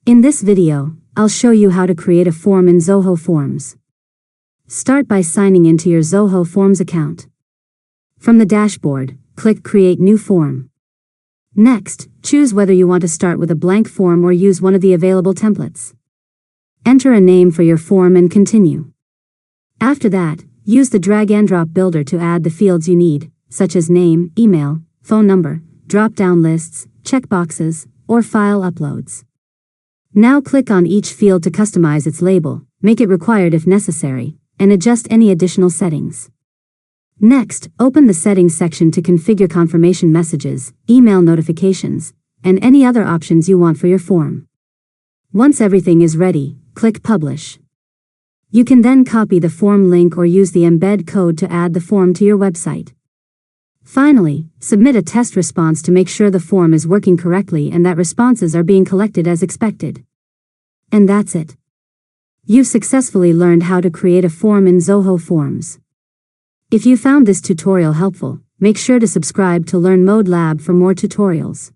In this video, I'll show you how to create a form in Zoho Forms. Start by signing into your Zoho Forms account. From the dashboard, click Create New Form. Next, choose whether you want to start with a blank form or use one of the available templates. Enter a name for your form and continue. After that, use the drag-and-drop builder to add the fields you need, such as name, email, phone number, drop-down lists, checkboxes, or file uploads. Now click on each field to customize its label, make it required if necessary, and adjust any additional settings. Next, open the Settings section to configure confirmation messages, email notifications, and any other options you want for your form. Once everything is ready, click Publish. You can then copy the form link or use the embed code to add the form to your website. Finally, submit a test response to make sure the form is working correctly and that responses are being collected as expected. And that's it. You've successfully learned how to create a form in Zoho Forms. If you found this tutorial helpful, make sure to subscribe to LearnModelab for more tutorials.